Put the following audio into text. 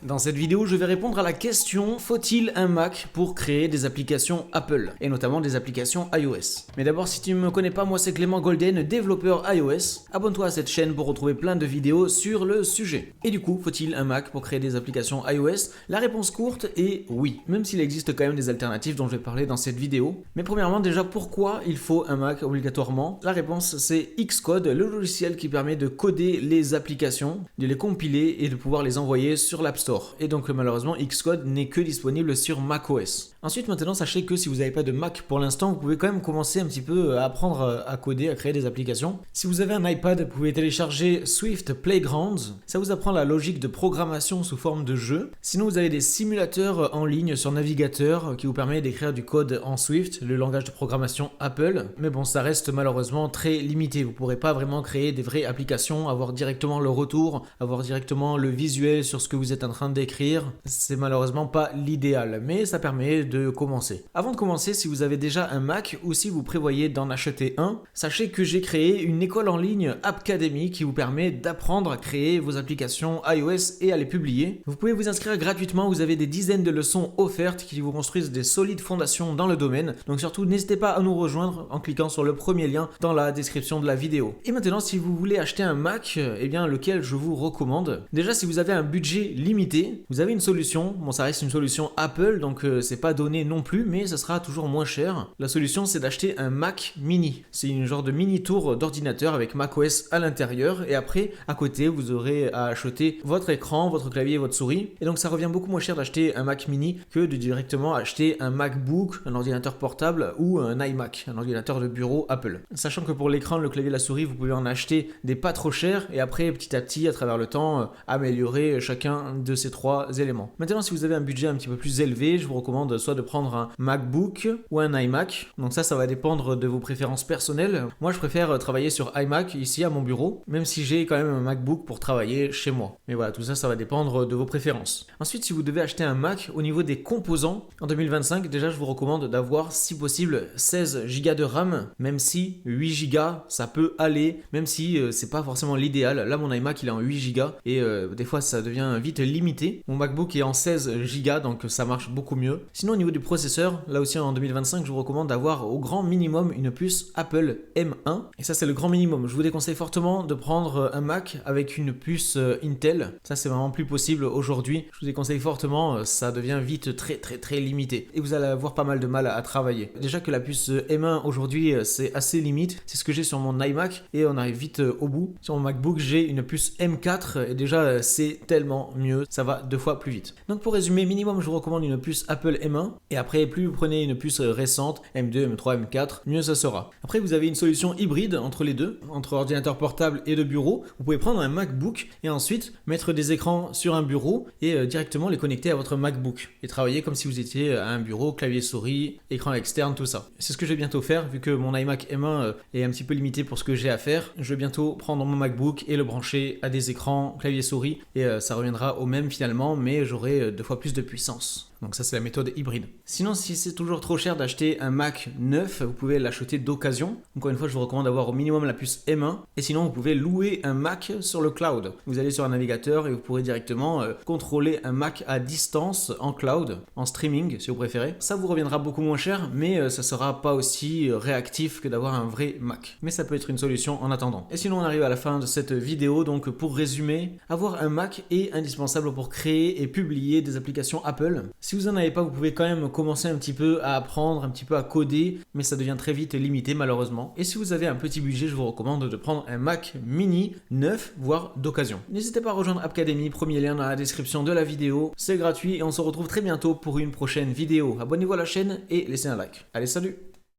Dans cette vidéo, je vais répondre à la question: faut-il un Mac pour créer des applications Apple, et notamment des applications iOS? Mais d'abord, si tu ne me connais pas, moi c'est Clément Golden, développeur iOS. Abonne-toi à cette chaîne pour retrouver plein de vidéos sur le sujet. Et du coup, faut-il un Mac pour créer des applications iOS? La réponse courte est oui, même s'il existe quand même des alternatives dont je vais parler dans cette vidéo. Mais premièrement, déjà, pourquoi il faut un Mac obligatoirement? La réponse, c'est Xcode, le logiciel qui permet de coder les applications, de les compiler et de pouvoir les envoyer sur l'App Store. Et donc malheureusement Xcode n'est que disponible sur macOS. Ensuite, maintenant, sachez que si vous n'avez pas de Mac pour l'instant, vous pouvez quand même commencer un petit peu à apprendre à coder, à créer des applications. Si vous avez un iPad, vous pouvez télécharger Swift Playgrounds. Ça vous apprend la logique de programmation sous forme de jeu. Sinon, vous avez des simulateurs en ligne sur navigateur qui vous permet d'écrire du code en Swift, le langage de programmation Apple. Mais bon, ça reste malheureusement très limité. Vous ne pourrez pas vraiment créer des vraies applications, avoir directement le retour, avoir directement le visuel sur ce que vous êtes en train d'écrire. C'est malheureusement pas l'idéal, mais ça permet de commencer. Avant de commencer, si vous avez déjà un Mac ou si vous prévoyez d'en acheter un, sachez que j'ai créé une école en ligne Appcademy qui vous permet d'apprendre à créer vos applications iOS et à les publier. Vous pouvez vous inscrire gratuitement, vous avez des dizaines de leçons offertes qui vous construisent des solides fondations dans le domaine. Donc surtout, n'hésitez pas à nous rejoindre en cliquant sur le premier lien dans la description de la vidéo. Et maintenant, si vous voulez acheter un Mac, eh bien lequel je vous recommande? Déjà, si vous avez un budget limité, vous avez une solution. Bon, ça reste une solution Apple, donc c'est pas donné non plus, mais ça sera toujours moins cher. La solution, c'est d'acheter un Mac mini. C'est une genre de mini tour d'ordinateur avec macOS à l'intérieur, et après, à côté, vous aurez à acheter votre écran, votre clavier, votre souris. Et donc ça revient beaucoup moins cher d'acheter un Mac mini que de directement acheter un MacBook, un ordinateur portable ou un iMac, un ordinateur de bureau Apple. Sachant que pour l'écran, le clavier, la souris, vous pouvez en acheter des pas trop chers, et après, petit à petit, à travers le temps, améliorer chacun de ces trois éléments. Maintenant, si vous avez un budget un petit peu plus élevé, je vous recommande soit de prendre un MacBook ou un iMac. Donc ça va dépendre de vos préférences personnelles. Moi, je préfère travailler sur iMac ici à mon bureau, même si j'ai quand même un MacBook pour travailler chez moi. Mais voilà, tout ça va dépendre de vos préférences. Ensuite, si vous devez acheter un Mac, au niveau des composants, en 2025, déjà, je vous recommande d'avoir, si possible, 16 Go de RAM, même si 8 Go, ça peut aller, même si c'est pas forcément l'idéal. Là, mon iMac, il est en 8 Go et des fois, ça devient vite limité. Mon MacBook est en 16 Go, donc ça marche beaucoup mieux. Sinon, au niveau du processeur, là aussi en 2025, je vous recommande d'avoir au grand minimum une puce Apple M1. Et ça, c'est le grand minimum. Je vous déconseille fortement de prendre un Mac avec une puce Intel. Ça, c'est vraiment plus possible aujourd'hui. Je vous déconseille fortement, ça devient vite très limité. Et vous allez avoir pas mal de mal à travailler. Déjà que la puce M1 aujourd'hui, c'est assez limite. C'est ce que j'ai sur mon iMac et on arrive vite au bout. Sur mon MacBook, j'ai une puce M4 et déjà, c'est tellement mieux. Ça va 2 fois plus vite. Donc pour résumer, minimum, je vous recommande une puce Apple M1. Et après, plus vous prenez une puce récente, M2, M3, M4, mieux ça sera. Après, vous avez une solution hybride entre les deux, entre ordinateur portable et de bureau. Vous pouvez prendre un MacBook et ensuite mettre des écrans sur un bureau et directement les connecter à votre MacBook. Et travailler comme si vous étiez à un bureau, clavier souris, écran externe, tout ça. C'est ce que je vais bientôt faire, vu que mon iMac M1 est un petit peu limité pour ce que j'ai à faire. Je vais bientôt prendre mon MacBook et le brancher à des écrans, clavier souris, et ça reviendra au même finalement, mais j'aurai 2 fois plus de puissance. Donc ça, c'est la méthode hybride. Sinon, si c'est toujours trop cher d'acheter un Mac neuf, vous pouvez l'acheter d'occasion. Encore une fois, je vous recommande d'avoir au minimum la puce M1. Et sinon, vous pouvez louer un Mac sur le cloud. Vous allez sur un navigateur et vous pourrez directement contrôler un Mac à distance en cloud, en streaming si vous préférez. Ça vous reviendra beaucoup moins cher, mais ça sera pas aussi réactif que d'avoir un vrai Mac. Mais ça peut être une solution en attendant. Et sinon, on arrive à la fin de cette vidéo. Donc pour résumer, avoir un Mac est indispensable pour créer et publier des applications Apple. Si vous n'en avez pas, vous pouvez quand même commencer un petit peu à apprendre, un petit peu à coder, mais ça devient très vite limité malheureusement. Et si vous avez un petit budget, je vous recommande de prendre un Mac mini neuf, voire d'occasion. N'hésitez pas à rejoindre Appcademy, premier lien dans la description de la vidéo. C'est gratuit et on se retrouve très bientôt pour une prochaine vidéo. Abonnez-vous à la chaîne et laissez un like. Allez, salut!